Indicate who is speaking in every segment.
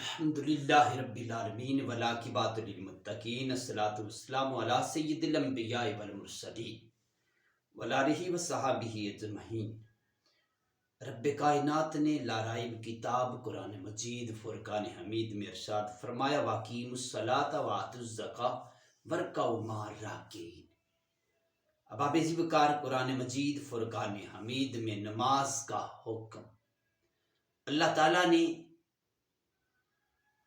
Speaker 1: الحمدللہ رب العالمین والعاقبۃ للمتقین الصلاۃ والسلام علی سید الانبیاء والمرسلین وآلہ وصحبہ اجمعین۔ رب کائنات نے لارائب کتاب قرآن مجید فرقان حمید میں ارشاد فرمایا واقیموا الصلاۃ وآتوا الزکاۃ وارکعوا مع الراکعین۔ اب آپ وقار قرآن مجید فرقان حمید میں نماز کا حکم اللہ تعالیٰ نے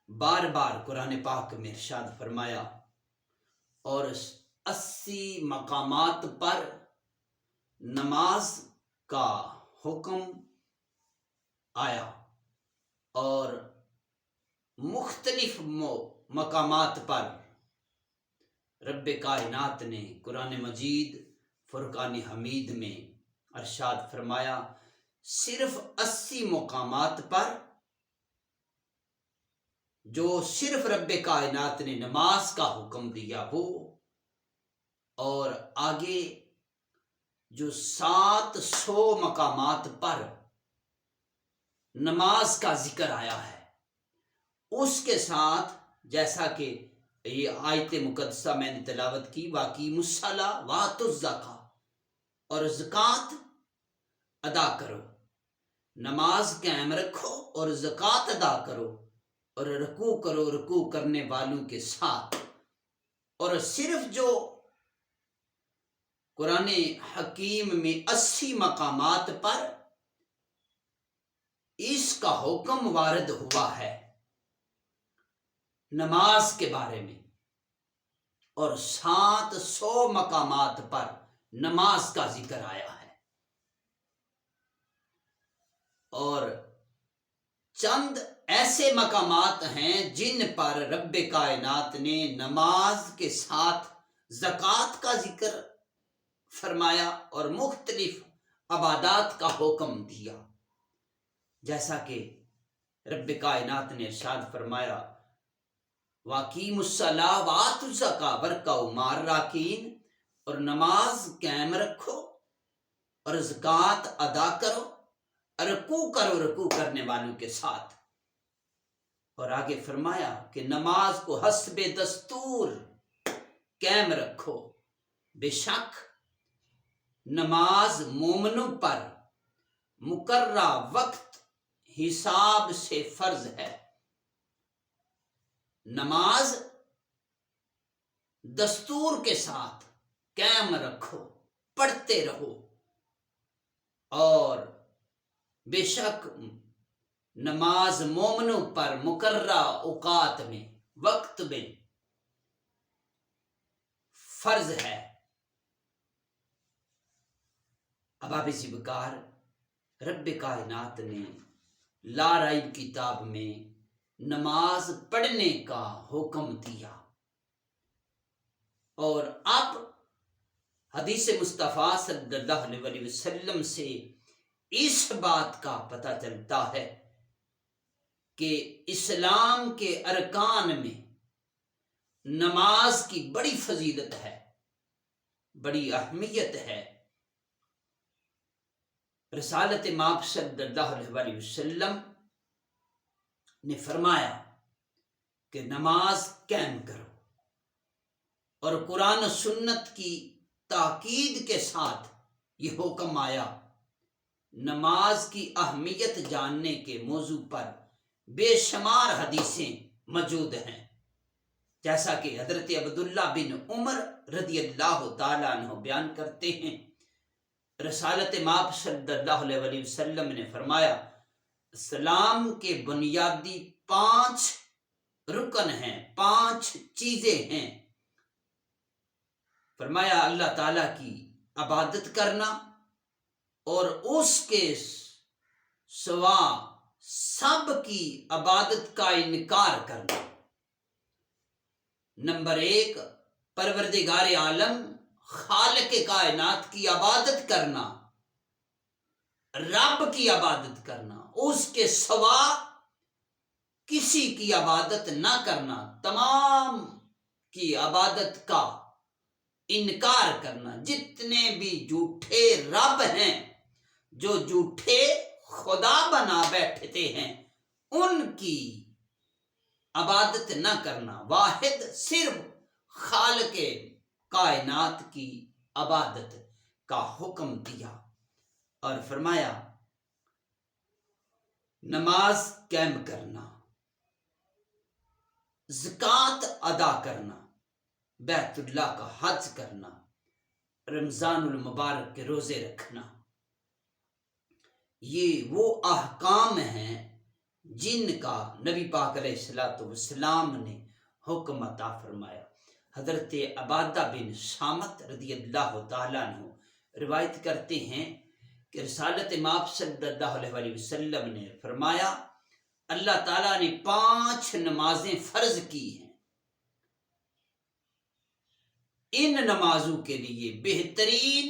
Speaker 1: بار بار قرآن پاک میں ارشاد فرمایا اور 80 مقامات پر نماز کا حکم آیا، اور مختلف مقامات پر رب کائنات نے قرآن مجید فرقان حمید میں ارشاد فرمایا صرف 80 مقامات پر جو صرف رب کائنات نے نماز کا حکم دیا وہ، اور آگے جو 700 مقامات پر نماز کا ذکر آیا ہے، اس کے ساتھ جیسا کہ یہ آیت مقدسہ میں نے تلاوت کی واقیموا الصلاۃ وآتوا الزکاۃ، اور زکوٰۃ ادا کرو، نماز قائم رکھو اور زکوٰۃ ادا کرو، اور رکوع کرو رکوع کرنے والوں کے ساتھ۔ اور صرف جو قرآن حکیم میں 80 مقامات پر اس کا حکم وارد ہوا ہے نماز کے بارے میں، اور 700 مقامات پر نماز کا ذکر آیا ہے، اور چند ایسے مقامات ہیں جن پر رب کائنات نے نماز کے ساتھ زکوٰۃ کا ذکر فرمایا اور مختلف عبادات کا حکم دیا، جیسا کہ رب کائنات نے ارشاد فرمایا واقیموا الصلاۃ وآتوا الزکاۃ وارکعوا مع الراکعین، اور نماز قائم رکھو اور زکوٰۃ ادا کرو، رکوع کرو رکوع کرنے والوں کے ساتھ۔ اور آگے فرمایا کہ نماز کو حسب دستور قائم رکھو، بے شک نماز مومنوں پر مقررہ وقت حساب سے فرض ہے۔ نماز دستور کے ساتھ قائم رکھو، پڑھتے رہو، اور بے شک نماز مومنوں پر مقررہ اوقات میں وقت میں فرض ہے۔ اب آپ اسی بکار رب کائنات نے لارائب کتاب میں نماز پڑھنے کا حکم دیا، اور اب حدیث مصطفیٰ صلی اللہ علیہ وسلم سے اس بات کا پتہ چلتا ہے کہ اسلام کے ارکان میں نماز کی بڑی فضیلت ہے، بڑی اہمیت ہے۔ رسالت مآب صلی اللہ علیہ وسلم نے فرمایا کہ نماز قائم کرو، اور قرآن و سنت کی تاکید کے ساتھ یہ حکم آیا۔ نماز کی اہمیت جاننے کے موضوع پر بے شمار حدیثیں موجود ہیں، جیسا کہ حضرت عبداللہ بن عمر رضی اللہ تعالیٰ عنہ بیان کرتے ہیں، رسالت مآب صلی اللہ علیہ وسلم نے فرمایا اسلام کے بنیادی 5 رکن ہیں، 5 چیزیں ہیں۔ فرمایا اللہ تعالیٰ کی عبادت کرنا، اور اس کے سوا سب کی عبادت کا انکار کرنا۔ نمبر 1، پروردگار عالم خالق کائنات کی عبادت کرنا، رب کی عبادت کرنا، اس کے سوا کسی کی عبادت نہ کرنا، تمام کی عبادت کا انکار کرنا۔ جتنے بھی جھوٹے رب ہیں، جو جھوٹے خدا بنا بیٹھتے ہیں، ان کی عبادت نہ کرنا، واحد صرف خالق کائنات کی عبادت کا حکم دیا اور فرمایا نماز قائم کرنا، زکوٰۃ ادا کرنا، بیت اللہ کا حج کرنا، رمضان المبارک کے روزے رکھنا، یہ وہ احکام ہیں جن کا نبی پاک علیہ الصلوۃ والسلام نے حکم عطا فرمایا۔ حضرت عبادہ بن صامت رضی اللہ تعالیٰ عنہ روایت کرتے ہیں کہ رسالت مآب صلی اللہ علیہ وسلم نے فرمایا اللہ تعالیٰ نے 5 نمازیں فرض کی ہیں، ان نمازوں کے لیے بہترین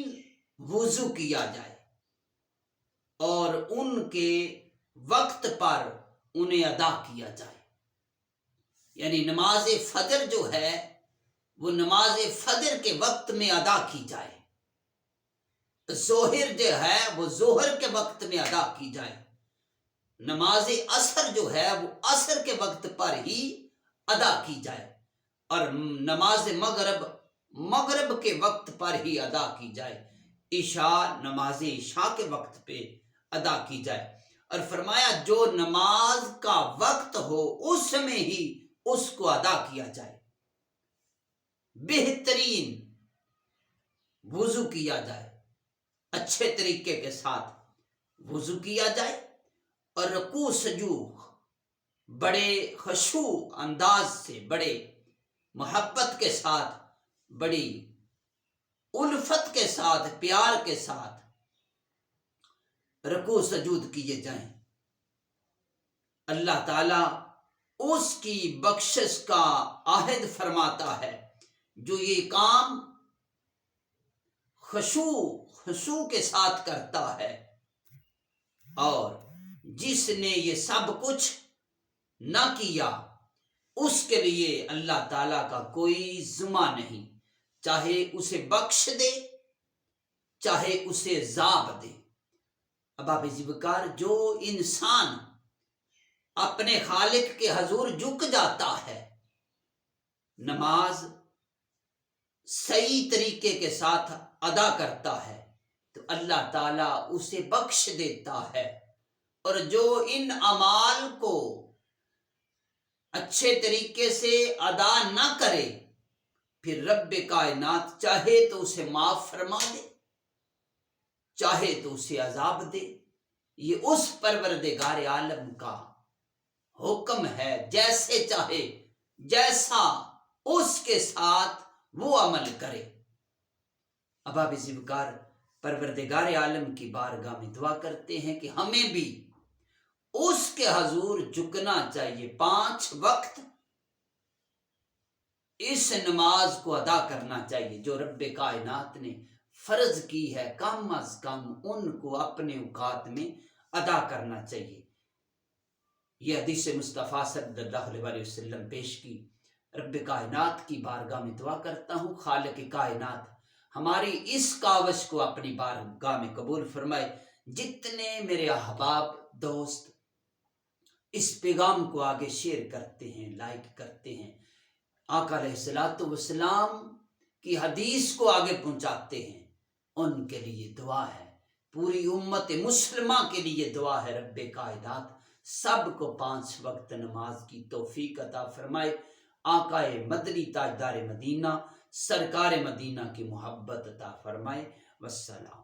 Speaker 1: وضو کیا جائے اور ان کے وقت پر انہیں ادا کیا جائے، یعنی نماز فجر جو ہے وہ نماز فجر کے وقت میں ادا کی جائے، ظہر جو ہے وہ ظہر کے وقت میں ادا کی جائے، نماز عصر جو ہے وہ عصر کے وقت پر ہی ادا کی جائے، اور نماز مغرب کے وقت پر ہی ادا کی جائے، نماز عشاء کے وقت پہ ادا کی جائے، اور فرمایا جو نماز کا وقت ہو اس میں ہی اس کو ادا کیا جائے، بہترین وضو کیا جائے، اچھے طریقے کے ساتھ وضو کیا جائے، اور رکوع سجود بڑے خشوع انداز سے، بڑے محبت کے ساتھ، بڑی الفت کے ساتھ، پیار کے ساتھ رکوع سجود کیے جائیں۔ اللہ تعالیٰ اس کی بخشش کا عہد فرماتا ہے جو یہ کام خشوع کے ساتھ کرتا ہے، اور جس نے یہ سب کچھ نہ کیا اس کے لیے اللہ تعالیٰ کا کوئی ذمہ نہیں، چاہے اسے بخش دے چاہے اسے عذاب دے۔ احباب ذوالفقار، جو انسان اپنے خالق کے حضور جھک جاتا ہے، نماز صحیح طریقے کے ساتھ ادا کرتا ہے تو اللہ تعالیٰ اسے بخش دیتا ہے، اور جو ان اعمال کو اچھے طریقے سے ادا نہ کرے پھر رب کائنات چاہے تو اسے معاف فرما دے، چاہے تو اسے عذاب دے۔ یہ اس پروردگار عالم کا حکم ہے، جیسے چاہے، جیسا اس کے ساتھ وہ عمل کرے۔ احباب ذوالفقار، پروردگار عالم کی بارگاہ میں دعا کرتے ہیں کہ ہمیں بھی اس کے حضور جھکنا چاہیے، 5 وقت اس نماز کو ادا کرنا چاہیے جو رب کائنات نے فرض کی ہے، کم از کم ان کو اپنے اوقات میں ادا کرنا چاہیے۔ یہ حدیث مصطفیٰ صلی اللہ علیہ وسلم پیش کی۔ رب کائنات کی بارگاہ میں دعا کرتا ہوں خالق کائنات ہماری اس کاوش کو اپنی بارگاہ میں قبول فرمائے۔ جتنے میرے احباب دوست اس پیغام کو آگے شیئر کرتے ہیں، لائک کرتے ہیں، آقا علیہ الصلوۃ والسلام کی حدیث کو آگے پہنچاتے ہیں، ان کے لیے دعا ہے، پوری امت مسلمہ کے لیے دعا ہے۔ رب کائنات سب کو 5 وقت نماز کی توفیق عطا فرمائے، آقا مدنی تاجدار مدینہ سرکار مدینہ کی محبت عطا فرمائے۔ والسلام۔